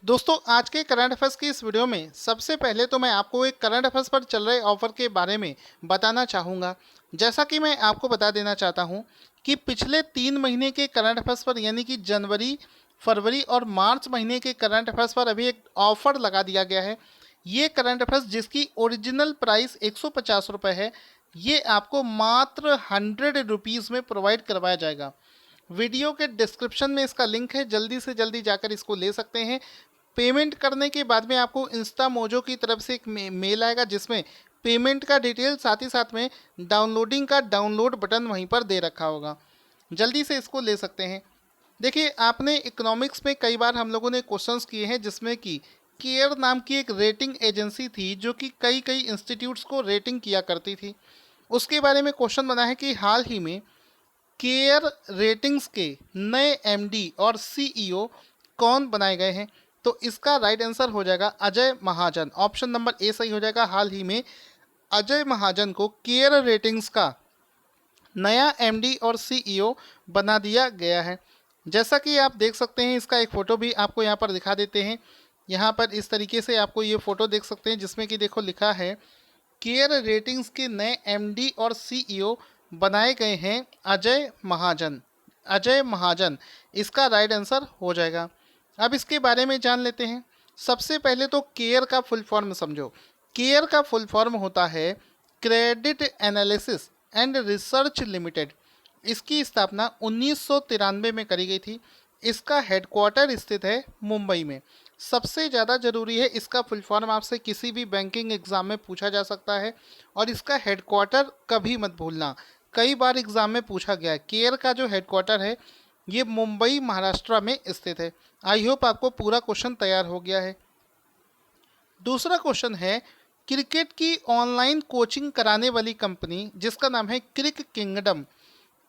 दोस्तों आज के करंट अफेयर्स की इस वीडियो में सबसे पहले तो मैं आपको एक करंट अफेयर्स पर चल रहे ऑफर के बारे में बताना चाहूँगा। जैसा कि मैं आपको बता देना चाहता हूँ कि पिछले 3 महीने के करंट अफेयर्स पर यानी कि जनवरी, फरवरी और मार्च महीने के करंट अफेयर्स पर अभी एक ऑफर लगा दिया गया है। ये करंट अफेयर्स जिसकी ओरिजिनल प्राइस 150 रुपये है, ये आपको मात्र 100 रुपीज़ में प्रोवाइड करवाया जाएगा। वीडियो के डिस्क्रिप्शन में इसका लिंक है, जल्दी से जल्दी जाकर इसको ले सकते हैं। पेमेंट करने के बाद में आपको इंस्टा मोजो की तरफ से एक मेल आएगा जिसमें पेमेंट का डिटेल साथ ही साथ में डाउनलोडिंग का डाउनलोड बटन वहीं पर दे रखा होगा। जल्दी से इसको ले सकते हैं। देखिए, आपने इकोनॉमिक्स में कई बार हम लोगों ने क्वेश्चंस किए हैं जिसमें कि केयर नाम की एक रेटिंग एजेंसी थी जो कि कई कई इंस्टीट्यूट्स को रेटिंग किया करती थी। उसके बारे में क्वेश्चन बना है कि हाल ही में केयर रेटिंग्स के नए एमडी और सीईओ कौन बनाए गए हैं। तो इसका राइट आंसर हो जाएगा Ajay Mahajan. Option number A सही हो जाएगा। हाल ही में अजय महाजन को केयर रेटिंग्स का नया एमडी और सीईओ बना दिया गया है। जैसा कि आप देख सकते हैं, इसका एक फ़ोटो भी आपको यहाँ पर दिखा देते हैं। यहाँ पर इस तरीके से आपको ये फ़ोटो देख सकते हैं जिसमें कि देखो लिखा है केयर रेटिंग्स के नए एमडी और सीईओ बनाए गए हैं अजय महाजन। अजय महाजन इसका राइट आंसर हो जाएगा। अब इसके बारे में जान लेते हैं। सबसे पहले तो केयर का फुल फॉर्म समझो। केयर का फुल फॉर्म होता है credit analysis and research limited. इसकी स्थापना 1993 में करी गई थी। इसका हेडक्वार्टर स्थित है मुंबई में। सबसे ज़्यादा ज़रूरी है, इसका फुल फॉर्म आपसे किसी भी बैंकिंग एग्ज़ाम में पूछा जा सकता है और इसका हेडक्वार्टर कभी मत भूलना। कई बार एग्ज़ाम में पूछा गया है। केयर का जो हेडक्वार्टर है ये मुंबई महाराष्ट्र में स्थित है। आई होप आपको पूरा क्वेश्चन तैयार हो गया है। दूसरा क्वेश्चन है, क्रिकेट की ऑनलाइन कोचिंग कराने वाली कंपनी जिसका नाम है क्रिक किंगडम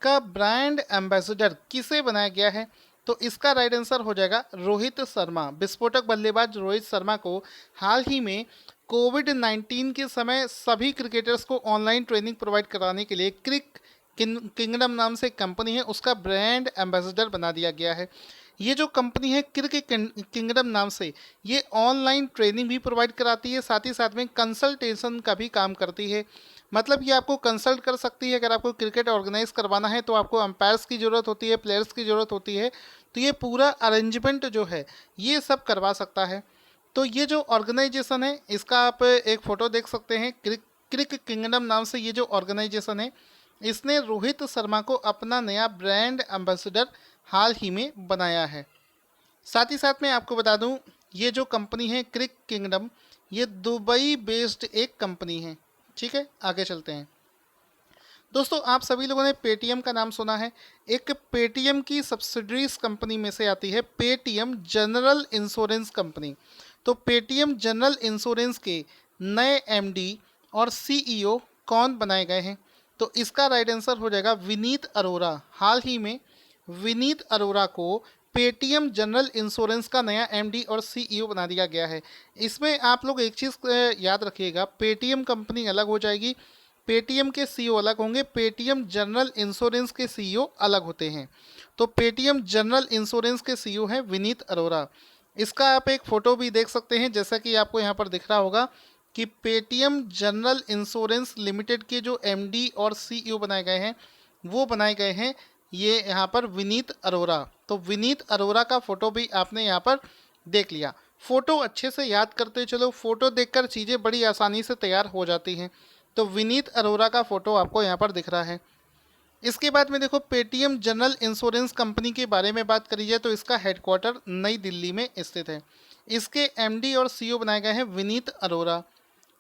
का ब्रांड एम्बेसडर किसे बनाया गया है। तो इसका राइट आंसर हो जाएगा रोहित शर्मा। विस्फोटक बल्लेबाज रोहित शर्मा को हाल ही में कोविड-19 के समय सभी क्रिकेटर्स को ऑनलाइन ट्रेनिंग प्रोवाइड कराने के लिए क्रिक किंगडम नाम से कंपनी है उसका ब्रांड एम्बेसडर बना दिया गया है। ये जो कंपनी है क्रिक किंगडम नाम से, ये ऑनलाइन ट्रेनिंग भी प्रोवाइड कराती है, साथ ही साथ में कंसल्टेशन का भी काम करती है। मतलब ये आपको कंसल्ट कर सकती है। अगर आपको क्रिकेट ऑर्गेनाइज करवाना है तो आपको अंपायर्स की ज़रूरत होती है, प्लेयर्स की ज़रूरत होती है, तो ये पूरा अरेंजमेंट जो है ये सब करवा सकता है। तो ये जो ऑर्गेनाइजेशन है इसका आप एक फ़ोटो देख सकते हैं। क्रिक किंगडम नाम से ये जो ऑर्गेनाइजेशन है, इसने रोहित शर्मा को अपना नया ब्रांड एम्बेसडर हाल ही में बनाया है। साथ ही साथ मैं आपको बता दूं, ये जो कंपनी है क्रिक किंगडम, ये दुबई बेस्ड एक कंपनी है। ठीक है, आगे चलते हैं। दोस्तों, आप सभी लोगों ने पेटीएम का नाम सुना है। एक पेटीएम की सब्सिडरीज कंपनी में से आती है पेटीएम जनरल इंश्योरेंस कंपनी। तो पेटीएम जनरल इंश्योरेंस के नए एमडी और सीईओ कौन बनाए गए हैं। तो इसका राइट आंसर हो जाएगा विनीत अरोरा। हाल ही में विनीत अरोरा को पेटीएम जनरल इंश्योरेंस का नया एमडी और सीईओ बना दिया गया है। इसमें आप लोग एक चीज़ याद रखिएगा, पेटीएम कंपनी अलग हो जाएगी, पेटीएम के सीईओ अलग होंगे, पेटीएम जनरल इंश्योरेंस के सीईओ अलग होते हैं। तो पेटीएम जनरल इंश्योरेंस के सीईओ हैं विनीत अरोरा। इसका आप एक फ़ोटो भी देख सकते हैं, जैसा कि आपको यहाँ पर दिख रहा होगा कि पेटीएम जनरल इंश्योरेंस लिमिटेड के जो एमडी और सीईओ बनाए गए हैं वो बनाए गए हैं ये यहाँ पर विनीत अरोरा। तो विनीत अरोरा का फ़ोटो भी आपने यहाँ पर देख लिया। फ़ोटो अच्छे से याद करते चलो, फ़ोटो देखकर चीज़ें बड़ी आसानी से तैयार हो जाती हैं। तो विनीत अरोरा का फ़ोटो आपको यहाँ पर दिख रहा है। इसके बाद में देखो, पेटीएम जनरल इंश्योरेंस कंपनी के बारे में बात करी जाए तो इसका हेडक्वार्टर नई दिल्ली में स्थित है। इसके एमडी और सीईओ बनाए गए हैं विनीत अरोरा।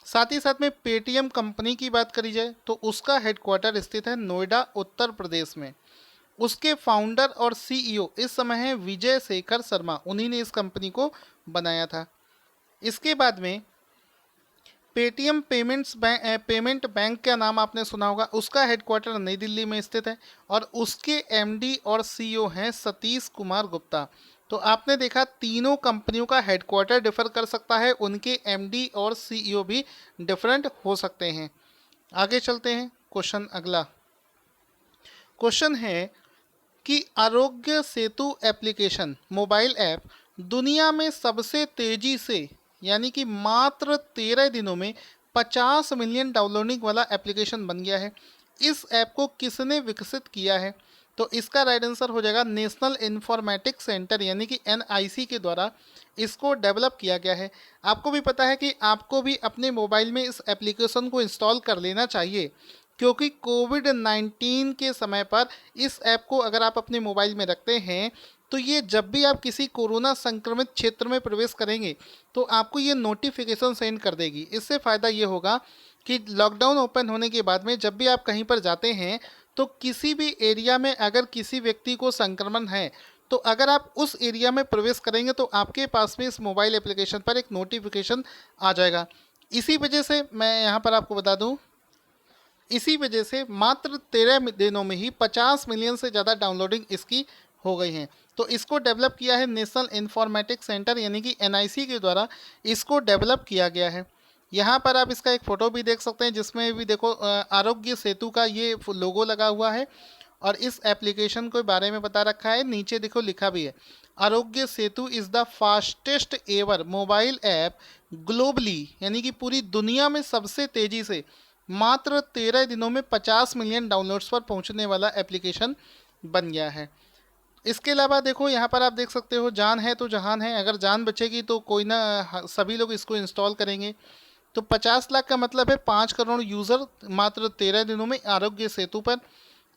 साथ ही साथ में पेटीएम कंपनी की बात करी जाए तो उसका हेडक्वार्टर स्थित है नोएडा, उत्तर प्रदेश में। उसके फाउंडर और सीईओ इस समय हैं विजय शेखर शर्मा। उन्हीं ने इस कंपनी को बनाया था। इसके बाद में पेटीएम पेमेंट बैंक का नाम आपने सुना होगा, उसका हेडक्वार्टर नई दिल्ली में स्थित है और उसके एमडी और सीईओ हैं सतीश कुमार गुप्ता। तो आपने देखा, तीनों कंपनियों का हेडक्वार्टर डिफर कर सकता है, उनके एमडी और सीईओ भी डिफरेंट हो सकते हैं। आगे चलते हैं। क्वेश्चन अगला क्वेश्चन है कि Aarogya Setu application mobile app दुनिया में सबसे तेजी से, यानी कि मात्र 13 दिनों में 50 मिलियन डाउनलोडिंग वाला एप्लीकेशन बन गया है। इस ऐप को किसने विकसित किया है? तो इसका राइट आंसर हो जाएगा नेशनल इंफॉर्मेटिक्स सेंटर, यानी कि एनआईसी के द्वारा इसको डेवलप किया गया है। आपको भी पता है कि आपको भी अपने मोबाइल में इस एप्लीकेशन को इंस्टॉल कर लेना चाहिए, क्योंकि कोविड-19 के समय पर इस ऐप को अगर आप अपने मोबाइल में रखते हैं तो ये जब भी आप किसी कोरोना संक्रमित क्षेत्र में प्रवेश करेंगे तो आपको ये नोटिफिकेशन सेंड कर देगी। इससे फ़ायदा ये होगा कि लॉकडाउन ओपन होने के बाद में जब भी आप कहीं पर जाते हैं तो किसी भी एरिया में अगर किसी व्यक्ति को संक्रमण है तो अगर आप उस एरिया में प्रवेश करेंगे तो आपके पास में इस मोबाइल एप्लीकेशन पर एक नोटिफिकेशन आ जाएगा। इसी वजह से मैं यहाँ पर आपको बता दूँ, इसी वजह से मात्र 13 दिनों में ही 50 मिलियन से ज़्यादा डाउनलोडिंग इसकी हो गई हैं। तो इसको डेवलप किया है नेशनल इंफॉर्मेटिक्स सेंटर, यानी कि एनआईसी के द्वारा इसको डेवलप किया गया है। यहाँ पर आप इसका एक फ़ोटो भी देख सकते हैं, जिसमें भी देखो आरोग्य सेतु का ये लोगो लगा हुआ है और इस एप्लीकेशन के बारे में बता रखा है। नीचे देखो लिखा भी है, Aarogya Setu is the fastest ever mobile app globally, यानी कि पूरी दुनिया में सबसे तेज़ी से मात्र 13 दिनों में 50 मिलियन डाउनलोड्स पर पहुंचने वाला एप्लीकेशन बन गया है। इसके अलावा देखो यहाँ पर आप देख सकते हो, जान है तो जहान है। अगर जान बचेगी तो कोई ना सभी लोग इसको इंस्टॉल करेंगे। तो 50 लाख का मतलब है 5 करोड़ यूज़र मात्र 13 दिनों में आरोग्य सेतु पर।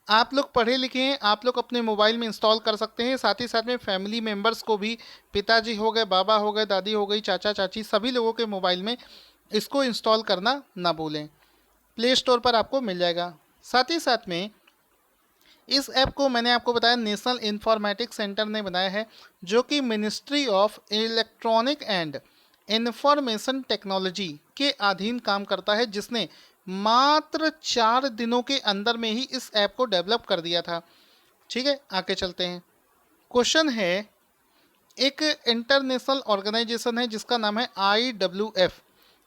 आप लोग पढ़े लिखे हैं, आप लोग अपने मोबाइल में इंस्टॉल कर सकते हैं। साथ ही साथ में फैमिली मेम्बर्स को भी, पिताजी हो गए, बाबा हो गए, दादी हो गई, चाचा चाची, सभी लोगों के मोबाइल में इसको इंस्टॉल करना ना भूलें। प्ले स्टोर पर आपको मिल जाएगा। साथ ही साथ में इस ऐप को मैंने आपको बताया नेशनल इंफॉर्मेटिक्स सेंटर ने बनाया है, जो कि ministry of electronic and information technology के अधीन काम करता है, जिसने मात्र 4 दिनों के अंदर में ही इस ऐप को डेवलप कर दिया था। ठीक है, आगे चलते हैं। क्वेश्चन है, एक इंटरनेशनल ऑर्गेनाइजेशन है जिसका नाम है IWF।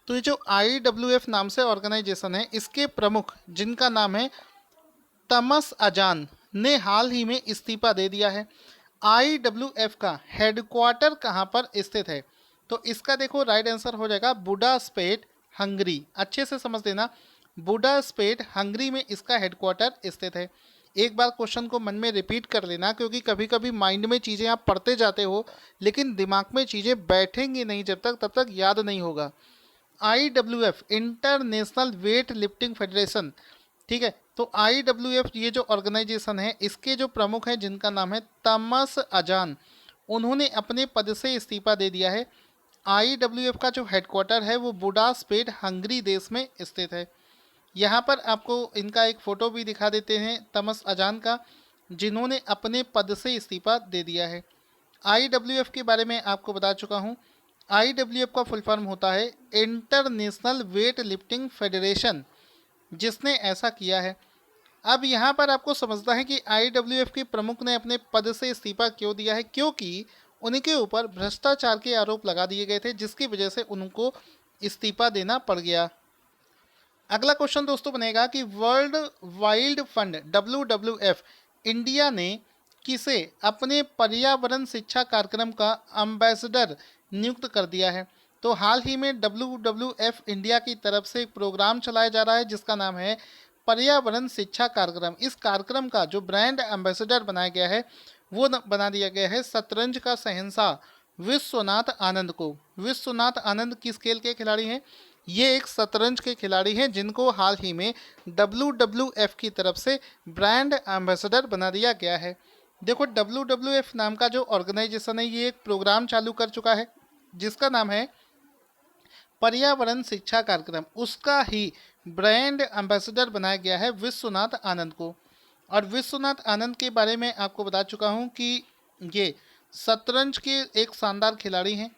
तो ये जो IWF नाम से ऑर्गेनाइजेशन है, इसके प्रमुख जिनका नाम है तमस अजान ने हाल ही में इस्तीफा दे दिया है। IWF का हेडक्वार्टर कहाँ पर स्थित है? तो इसका देखो राइट आंसर हो जाएगा बुडापेस्ट, हंगरी। अच्छे से समझ लेना, बुडापेस्ट, हंगरी में इसका हेडक्वार्टर स्थित है। एक बार क्वेश्चन को मन में रिपीट कर लेना, क्योंकि कभी कभी माइंड में चीज़ें आप पढ़ते जाते हो लेकिन दिमाग में चीज़ें बैठेंगी नहीं जब तक, तब तक याद नहीं होगा। IWF international weight lifting federation, ठीक है। तो IWF ये जो ऑर्गेनाइजेशन है, इसके जो प्रमुख हैं जिनका नाम है तमस अजान, उन्होंने अपने पद से इस्तीफा दे दिया है। IWF का जो हेडक्वार्टर है वो बुडापेस्ट, हंगरी देश में स्थित है। यहाँ पर आपको इनका एक फ़ोटो भी दिखा देते हैं तमस अजान का, जिन्होंने अपने पद से इस्तीफा दे दिया है। IWF के बारे में आपको बता चुका हूँ। IWF का फुल फॉर्म होता है इंटरनेशनल वेट लिफ्टिंग फेडरेशन, जिसने ऐसा किया है। अब यहाँ पर आपको समझना है कि IWF के प्रमुख ने अपने पद से इस्तीफा क्यों दिया है, क्योंकि उनके ऊपर भ्रष्टाचार के आरोप लगा दिए गए थे, जिसकी वजह से उनको इस्तीफा देना पड़ गया। अगला क्वेश्चन दोस्तों बनेगा कि world wild fund WWF India ने किसे अपने पर्यावरण शिक्षा कार्यक्रम का एम्बेसडर नियुक्त कर दिया है? तो हाल ही में WWF इंडिया की तरफ से एक प्रोग्राम चलाया जा रहा है जिसका नाम है पर्यावरण शिक्षा कार्यक्रम। इस कार्यक्रम का जो ब्रांड एम्बेसडर बनाया गया है वो बना दिया गया है शतरंज का शहंशाह विश्वनाथ आनंद को। विश्वनाथ आनंद किस खेल के खिलाड़ी हैं? ये एक शतरंज के खिलाड़ी हैं, जिनको हाल ही में WWF की तरफ से ब्रांड एम्बेसडर बना दिया गया है। देखो, WWF नाम का जो ऑर्गेनाइजेशन है ये एक प्रोग्राम चालू कर चुका है जिसका नाम है पर्यावरण शिक्षा कार्यक्रम। उसका ही ब्रांड एम्बेसडर बनाया गया है विश्वनाथ आनंद को। और विश्वनाथ आनंद के बारे में आपको बता चुका हूँ कि ये शतरंज के एक शानदार खिलाड़ी हैं।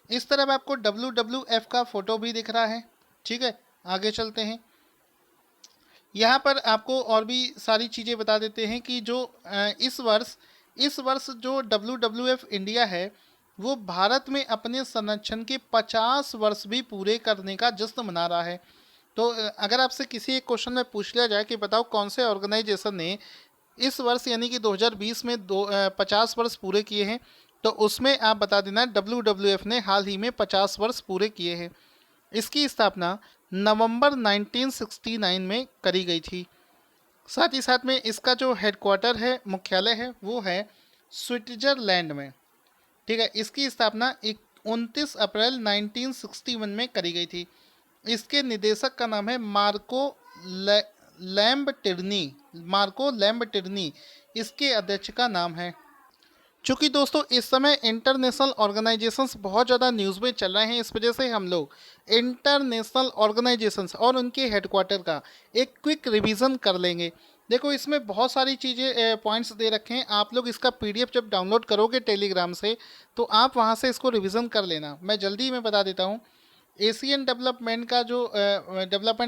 इस तरफ आपको WWF का फोटो भी दिख रहा है। ठीक है, आगे चलते हैं। यहाँ पर आपको और भी सारी चीज़ें बता देते हैं कि जो इस वर्ष जो WWF इंडिया है वो भारत में अपने संरक्षण के 50 वर्ष भी पूरे करने का जश्न मना रहा है। तो अगर आपसे किसी एक क्वेश्चन में पूछ लिया जाए कि बताओ कौन से ऑर्गेनाइजेशन ने इस वर्ष यानी कि 2020 में 50 वर्ष पूरे किए हैं, तो उसमें आप बता देना WWF ने हाल ही में 50 वर्ष पूरे किए हैं। इसकी स्थापना नवंबर 1969 में करी गई थी। साथ ही साथ में इसका जो हेडक्वार्टर है, मुख्यालय है, वो है स्विट्जरलैंड में। ठीक है, इसकी स्थापना 29 अप्रैल 1961 में करी गई थी। इसके निदेशक का नाम है मार्को लैम्बर्टिनी इसके अध्यक्ष का नाम है। चूंकि दोस्तों इस समय इंटरनेशनल ऑर्गेनाइजेशंस बहुत ज़्यादा न्यूज़ में चल रहे हैं, इस वजह से हम लोग इंटरनेशनल ऑर्गेनाइजेशंस और उनके हेडक्वार्टर का एक क्विक रिवीजन कर लेंगे। देखो इसमें बहुत सारी चीज़ें पॉइंट्स दे रखे हैं, आप लोग इसका PDF जब डाउनलोड करोगे टेलीग्राम से तो आप वहाँ से इसको रिवीजन कर लेना। मैं जल्दी में बता देता हूँ। एशियन डेवलपमेंट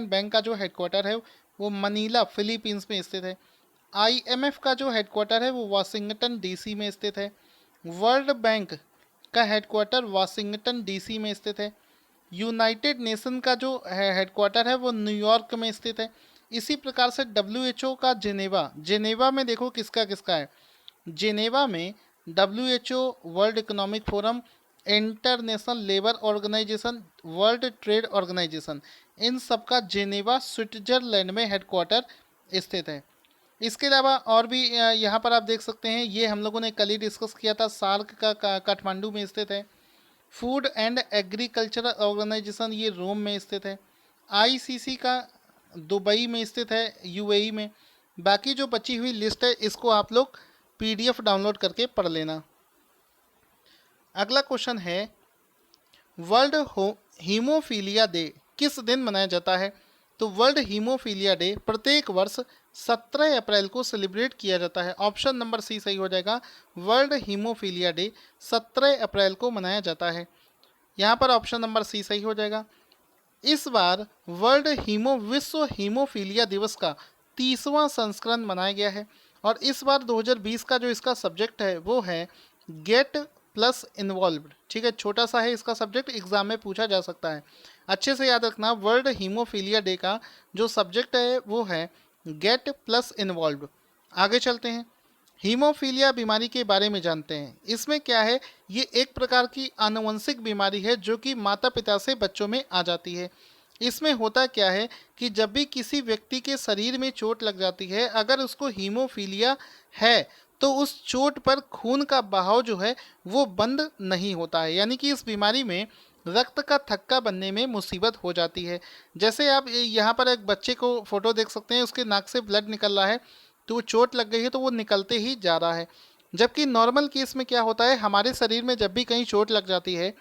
बैंक का जो हेडक्वार्टर है वो मनीला फिलीपींस में स्थित है। IMF का जो हेडक्वार्टर है वो वाशिंगटन DC में स्थित है। वर्ल्ड बैंक का हेडक्वार्टर वाशिंगटन DC में स्थित है। यूनाइटेड नेशन का जो हेडक्वार्टर है वो न्यूयॉर्क में स्थित है। इसी प्रकार से WHO का जेनेवा में देखो किसका किसका है। जेनेवा में WHO, World Economic Forum, International Labour Organisation, World Trade Organisation, इन सब का जेनेवा स्विट्जरलैंड में हेडक्वार्टर स्थित है। इसके अलावा और भी यहाँ पर आप देख सकते हैं, ये हम लोगों ने कल ही डिस्कस किया था, सार्क का काठमांडू में स्थित है। फूड एंड एग्रीकल्चरल ऑर्गेनाइजेशन ये रोम में स्थित है। ICC का दुबई में स्थित है, UAE में। बाकी जो बची हुई लिस्ट है इसको आप लोग PDF डाउनलोड करके पढ़ लेना। अगला क्वेश्चन है, वर्ल्ड हीमोफीलिया डे किस दिन मनाया जाता है? तो वर्ल्ड हीमोफीलिया डे प्रत्येक वर्ष 17 अप्रैल को सेलिब्रेट किया जाता है। ऑप्शन नंबर C सही हो जाएगा। वर्ल्ड हीमोफीलिया डे 17 अप्रैल को मनाया जाता है। यहाँ पर ऑप्शन नंबर C सही हो जाएगा। इस बार विश्व हीमोफीलिया दिवस का 30वां संस्करण मनाया गया है और इस बार 2020 का जो इसका सब्जेक्ट है वो है गेट प्लस इन्वॉल्व्ड। ठीक है, छोटा सा है इसका सब्जेक्ट, एग्जाम में पूछा जा सकता है, अच्छे से याद रखना। वर्ल्ड हीमोफीलिया डे का जो सब्जेक्ट है वो है गेट प्लस इन्वॉल्व्ड। आगे चलते हैं, हीमोफीलिया बीमारी के बारे में जानते हैं। इसमें क्या है, ये एक प्रकार की आनुवंशिक बीमारी है जो कि माता पिता से बच्चों में आ जाती है। इसमें होता क्या है कि जब भी किसी व्यक्ति के शरीर में चोट लग जाती है, अगर उसको हीमोफीलिया है तो उस चोट पर खून का बहाव जो है वो बंद नहीं होता है, यानी कि इस बीमारी में रक्त का थक्का बनने में मुसीबत हो जाती है। जैसे आप यहाँ पर एक बच्चे को फोटो देख सकते हैं, उसके नाक से ब्लड निकल रहा है, तो वो चोट लग गई है तो वो निकलते ही जा रहा है। जबकि नॉर्मल केस में क्या होता है, हमारे शरीर में जब भी कहीं चोट लग जाती है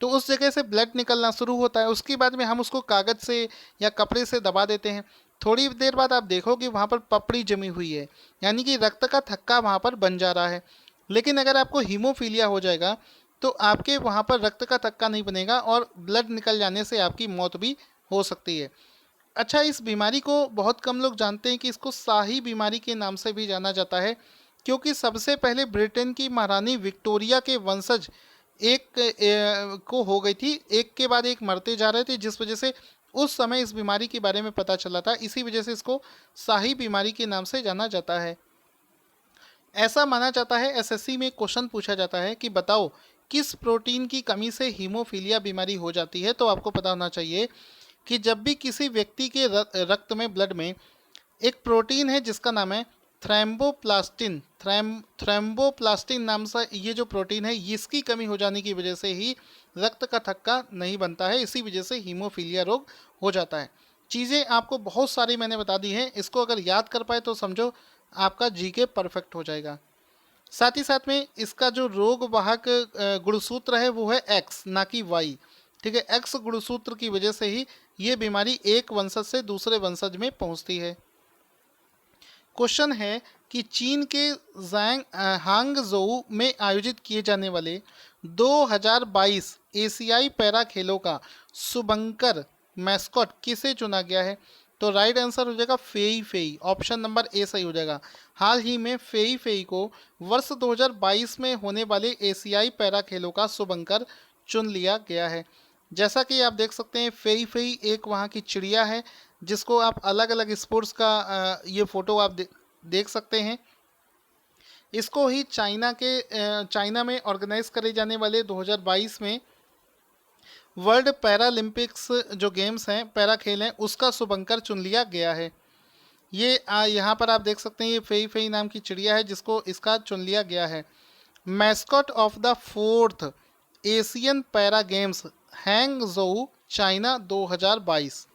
तो उस जगह से ब्लड निकलना शुरू होता है, उसके बाद में हम उसको कागज़ से या कपड़े से दबा देते हैं। थोड़ी देर बाद आप देखोगे वहाँ पर पपड़ी जमी हुई है, यानी कि रक्त का थक्का वहाँ पर बन जा रहा है। लेकिन अगर आपको हीमोफीलिया हो जाएगा तो आपके वहाँ पर रक्त का थक्का नहीं बनेगा और ब्लड निकल जाने से आपकी मौत भी हो सकती है। अच्छा, इस बीमारी को बहुत कम लोग जानते हैं कि इसको शाही बीमारी के नाम से भी जाना जाता है, क्योंकि सबसे पहले ब्रिटेन की महारानी विक्टोरिया के वंशज को हो गई थी, एक के बाद एक मरते जा रहे थे, जिस वजह से उस समय इस बीमारी के बारे में पता चला था। इसी वजह से इसको शाही बीमारी के नाम से जाना जाता है। ऐसा माना जाता है, SSC में क्वेश्चन पूछा जाता है कि बताओ किस प्रोटीन की कमी से हीमोफीलिया बीमारी हो जाती है, तो आपको पता होना चाहिए कि जब भी किसी व्यक्ति के रक्त में, ब्लड में एक प्रोटीन है जिसका नाम है थ्रेम्बोप्लास्टिन नाम से ये जो प्रोटीन है, इसकी कमी हो जाने की वजह से ही रक्त का थक्का नहीं बनता है, इसी वजह से हीमोफीलिया रोग हो जाता है। चीज़ें आपको बहुत सारी मैंने बता दी हैं, इसको अगर याद कर पाए तो समझो आपका GK परफेक्ट हो जाएगा। साथ ही साथ में इसका जो रोग वाहक गुणसूत्र है वो है X, ना कि Y। ठीक है, X गुणसूत्र की वजह से ही ये बीमारी एक वंशज से दूसरे वंशज में पहुंचती है। क्वेश्चन है कि चीन के हांगझोउ में आयोजित किए जाने वाले 2022 एशियाई पैरा खेलों का शुभंकर मैस्कॉट किसे चुना गया है? तो राइट आंसर हो जाएगा Fei Fei, option number A सही हो जाएगा। हाल ही में फेई फेई को वर्ष 2022 में होने वाले एशियाई पैरा खेलों का शुभंकर चुन लिया गया है। जैसा कि आप देख सकते हैं, फेई फेई एक वहाँ की चिड़िया है जिसको आप अलग अलग स्पोर्ट्स का ये फोटो आप देख सकते हैं। इसको ही चाइना में ऑर्गेनाइज करे जाने वाले 2022 में वर्ल्ड पैरालंपिक्स जो गेम्स हैं, पैरा खेल हैं, उसका शुभंकर चुन लिया गया है। ये यहाँ पर आप देख सकते हैं, ये फेई फेई नाम की चिड़िया है जिसको इसका चुन लिया गया है। Mascot of the 4th Asian Para Games Hangzhou China 2022।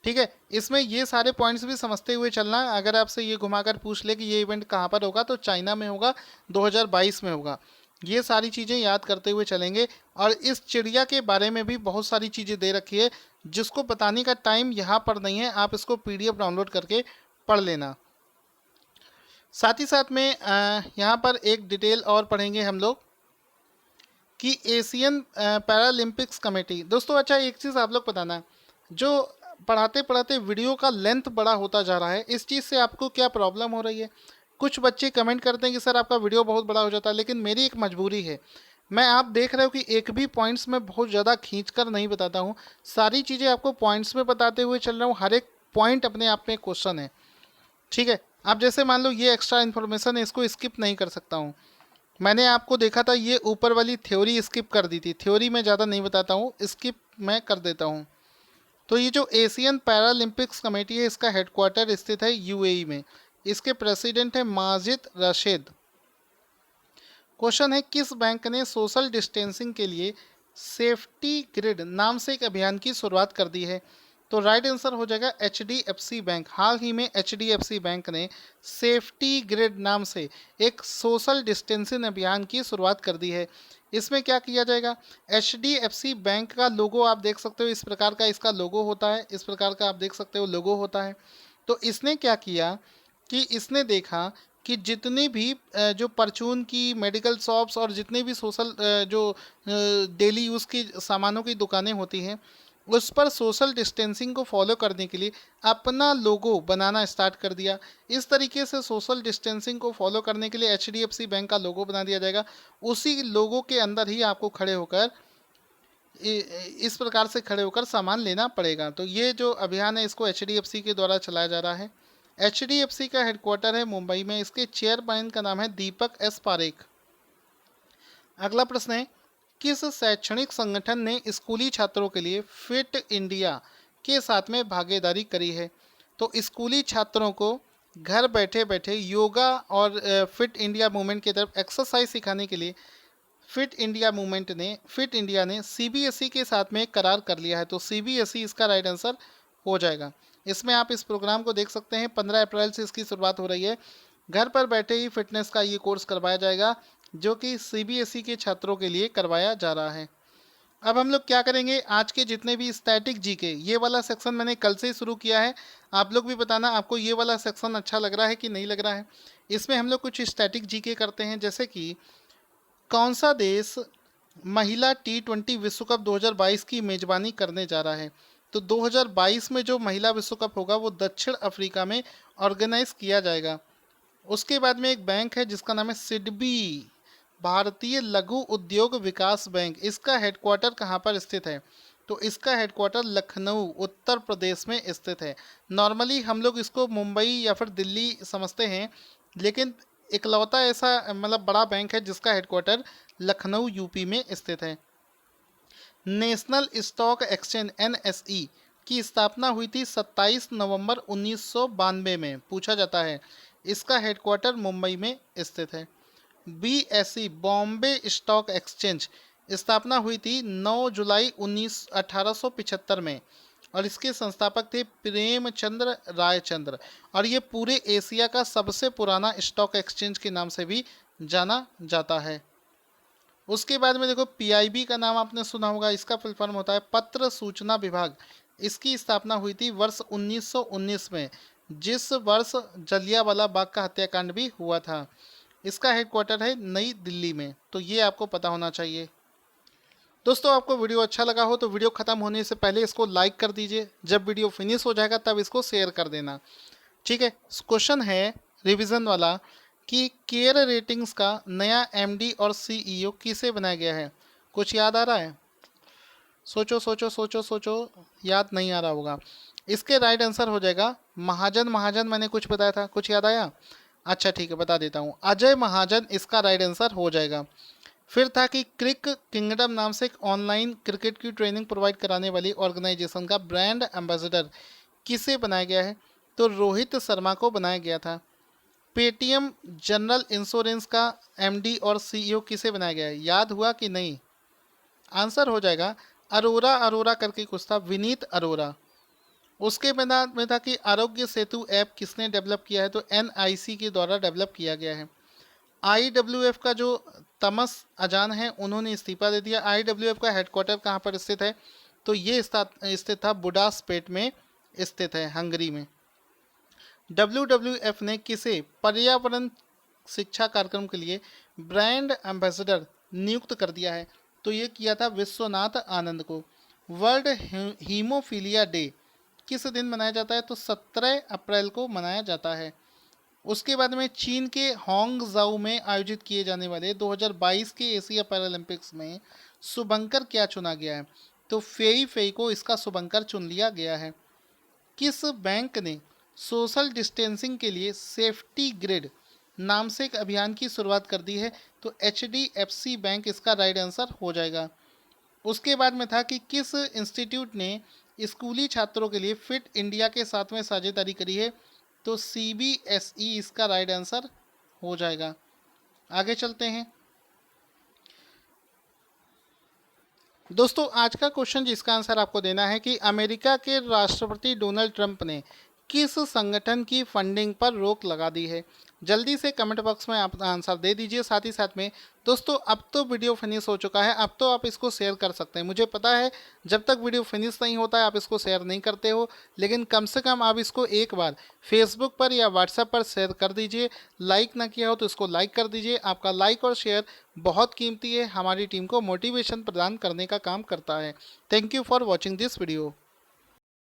ठीक है, इसमें ये सारे पॉइंट्स भी समझते हुए चलना। अगर आपसे ये घुमाकर पूछ ले कि ये इवेंट कहाँ पर होगा, तो चाइना में होगा, 2022 में होगा। ये सारी चीज़ें याद करते हुए चलेंगे। और इस चिड़िया के बारे में भी बहुत सारी चीज़ें दे रखी है जिसको बताने का टाइम यहाँ पर नहीं है, आप इसको PDF डाउनलोड करके पढ़ लेना। साथ ही साथ में यहाँ पर एक डिटेल और पढ़ेंगे हम लोग कि एशियन पैरालंपिक्स कमेटी। दोस्तों अच्छा, एक चीज़ आप लोग बताना, जो पढ़ाते पढ़ाते वीडियो का लेंथ बड़ा होता जा रहा है, इस चीज़ से आपको क्या प्रॉब्लम हो रही है? कुछ बच्चे कमेंट करते हैं कि सर आपका वीडियो बहुत बड़ा हो जाता है, लेकिन मेरी एक मजबूरी है। मैं, आप देख रहे हो कि एक भी पॉइंट्स में बहुत ज़्यादा खींच कर नहीं बताता हूँ, सारी चीज़ें आपको पॉइंट्स में बताते हुए चल रहा हूँ। हर एक पॉइंट अपने आप में क्वेश्चन है। ठीक है, आप जैसे मान लो ये एक्स्ट्रा इन्फॉर्मेशन है, इसको स्किप नहीं कर सकता हूँ। मैंने आपको देखा था, ये ऊपर वाली थ्योरी स्किप कर दी थी। थ्योरी में ज़्यादा नहीं बताता हूँ, स्किप मैं कर देता हूँ। तो ये जो एशियन पैरालंपिक्स कमेटी है, इसका हेडक्वार्टर स्थित है UAE में। इसके प्रेसिडेंट है माजिद रशीद। क्वेश्चन है, किस बैंक ने सोशल डिस्टेंसिंग के लिए सेफ्टी ग्रिड नाम से एक अभियान की शुरुआत कर दी है? तो राइट आंसर हो जाएगा HDFC बैंक। हाल ही में HDFC बैंक ने सेफ्टी ग्रिड नाम से एक सोशल डिस्टेंसिंग अभियान की शुरुआत कर दी है। इसमें क्या किया जाएगा? HDFC बैंक का लोगो आप देख सकते हो, इस प्रकार का इसका लोगो होता है, इस प्रकार का आप देख सकते हो लोगो होता है। तो इसने क्या किया कि इसने देखा कि जितनी भी जो परचून की, मेडिकल शॉप्स और जितने भी सोशल जो डेली यूज़ की सामानों की दुकानें होती हैं, उस पर सोशल डिस्टेंसिंग को फॉलो करने के लिए अपना लोगो बनाना स्टार्ट कर दिया। इस तरीके से सोशल डिस्टेंसिंग को फॉलो करने के लिए HDFC बैंक का लोगो बना दिया जाएगा। उसी लोगो के अंदर ही आपको खड़े होकर इस प्रकार से खड़े होकर सामान लेना पड़ेगा। तो ये जो अभियान है, इसको HDFC के द्वारा चलाया जा रहा है। HDFC का हेडक्वार्टर है मुंबई में। इसके चेयरमैन का नाम है दीपक S पारेख। अगला प्रश्न है, किस शैक्षणिक संगठन ने स्कूली छात्रों के लिए फिट इंडिया के साथ में भागीदारी करी है? तो स्कूली छात्रों को घर बैठे बैठे योगा और फिट इंडिया मूवमेंट की तरफ एक्सरसाइज सिखाने के लिए फिट इंडिया ने CBSE के साथ में एक करार कर लिया है। तो CBSE इसका राइट आंसर हो जाएगा। इसमें आप इस प्रोग्राम को देख सकते हैं, 15 अप्रैल से इसकी शुरुआत हो रही है। घर पर बैठे ही फिटनेस का ये कोर्स करवाया जाएगा, जो कि CBSE के छात्रों के लिए करवाया जा रहा है। अब हम लोग क्या करेंगे, आज के जितने भी स्टैटिक जीके, ये वाला सेक्शन मैंने कल से ही शुरू किया है। आप लोग भी बताना आपको ये वाला सेक्शन अच्छा लग रहा है कि नहीं लग रहा है। इसमें हम लोग कुछ स्टैटिक जीके करते हैं, जैसे कि कौन सा देश महिला T20 विश्व कप 2022 की मेजबानी करने जा रहा है? तो 2022 में जो महिला विश्व कप होगा वो दक्षिण अफ्रीका में ऑर्गेनाइज किया जाएगा। उसके बाद में एक बैंक है जिसका नाम है सिडबी, भारतीय लघु उद्योग विकास बैंक। इसका हेडक्वार्टर कहाँ पर स्थित है? तो इसका हेडक्वार्टर लखनऊ, उत्तर प्रदेश में स्थित है। नॉर्मली हम लोग इसको मुंबई या फिर दिल्ली समझते हैं, लेकिन इकलौता ऐसा मतलब बड़ा बैंक है जिसका हेडक्वार्टर लखनऊ UP में स्थित है। नेशनल स्टॉक एक्सचेंज NSE की स्थापना हुई थी 27 नवंबर 1992 में, पूछा जाता है। इसका हेडक्वार्टर मुंबई में स्थित है। BSE बॉम्बे स्टॉक एक्सचेंज स्थापना हुई थी 9 जुलाई 1875 में, और इसके संस्थापक थे प्रेमचंद्र रायचंद्र, और ये पूरे एशिया का सबसे पुराना स्टॉक एक्सचेंज के नाम से भी जाना जाता है। उसके बाद में देखो, PIB का नाम आपने सुना होगा। इसका फुल फॉर्म होता है पत्र सूचना विभाग। इसकी स्थापना हुई थी वर्ष 1919 में, जिस वर्ष जलियांवाला बाग का हत्याकांड भी हुआ था। इसका हेडक्वार्टर है नई दिल्ली में। तो ये आपको पता होना चाहिए। दोस्तों, आपको वीडियो अच्छा लगा हो तो वीडियो ख़त्म होने से पहले इसको लाइक कर दीजिए। जब वीडियो फिनिश हो जाएगा तब इसको शेयर कर देना। ठीक है, क्वेश्चन है रिवीजन वाला कि केयर रेटिंग्स का नया MD और CEO किसे बनाया गया है? कुछ याद आ रहा है? सोचो सोचो सोचो सोचो, याद नहीं आ रहा होगा। इसके राइट आंसर हो जाएगा महाजन। महाजन मैंने कुछ बताया था, कुछ याद आया? अच्छा ठीक है, बता देता हूँ, अजय महाजन इसका राइट आंसर हो जाएगा। फिर था कि क्रिक किंगडम नाम से एक ऑनलाइन क्रिकेट की ट्रेनिंग प्रोवाइड कराने वाली ऑर्गेनाइजेशन का ब्रांड एम्बेसडर किसे बनाया गया है? तो रोहित शर्मा को बनाया गया था। पेटीएम जनरल इंश्योरेंस का एमडी और सीईओ किसे बनाया गया है? याद हुआ कि नहीं? आंसर हो जाएगा अरोरा अरोरा करके कुछ था, विनीत अरोरा। उसके बाद में था कि आरोग्य सेतु ऐप किसने डेवलप किया है? तो एनआईसी के द्वारा डेवलप किया गया है। आईडब्ल्यूएफ का जो तमस अजान है उन्होंने इस्तीफा दे दिया। आईडब्ल्यूएफ का हेडक्वार्टर कहाँ पर स्थित है? तो ये स्थित था बुडापेस्ट में स्थित है, हंगरी में। डब्ल्यूडब्ल्यूएफ ने किसे पर्यावरण शिक्षा कार्यक्रम के लिए ब्रांड एम्बेसडर नियुक्त कर दिया है? तो ये किया था विश्वनाथ आनंद को। वर्ल्ड हीमोफीलिया डे किस दिन मनाया जाता है? तो 17 अप्रैल को मनाया जाता है। उसके बाद में चीन के होंगजाऊ में आयोजित किए जाने वाले 2022 के एशिया पैरालंपिक्स में शुभंकर क्या चुना गया है? तो फेई फेई को इसका शुभंकर चुन लिया गया है। किस बैंक ने सोशल डिस्टेंसिंग के लिए सेफ्टी ग्रिड नाम से एक अभियान की शुरुआत कर दी है? तो HDFC बैंक इसका राइट आंसर हो जाएगा। उसके बाद में था कि किस इंस्टीट्यूट ने स्कूली छात्रों के लिए फिट इंडिया के साथ में साझेदारी करी है? तो CBSE इसका राइट आंसर हो जाएगा। आगे चलते हैं दोस्तों। आज का क्वेश्चन जिसका आंसर आपको देना है कि अमेरिका के राष्ट्रपति डोनाल्ड ट्रंप ने किस संगठन की फंडिंग पर रोक लगा दी है? जल्दी से कमेंट बॉक्स में आप आंसर दे दीजिए। साथ ही साथ में दोस्तों अब तो वीडियो फिनिश हो चुका है, अब तो आप इसको शेयर कर सकते हैं। मुझे पता है जब तक वीडियो फिनिश नहीं होता है आप इसको शेयर नहीं करते हो, लेकिन कम से कम आप इसको एक बार फेसबुक पर या व्हाट्सएप पर शेयर कर दीजिए। लाइक ना किया हो तो इसको लाइक कर दीजिए। आपका लाइक और शेयर बहुत कीमती है, हमारी टीम को मोटिवेशन प्रदान करने का काम करता है। Thank you for watching this video.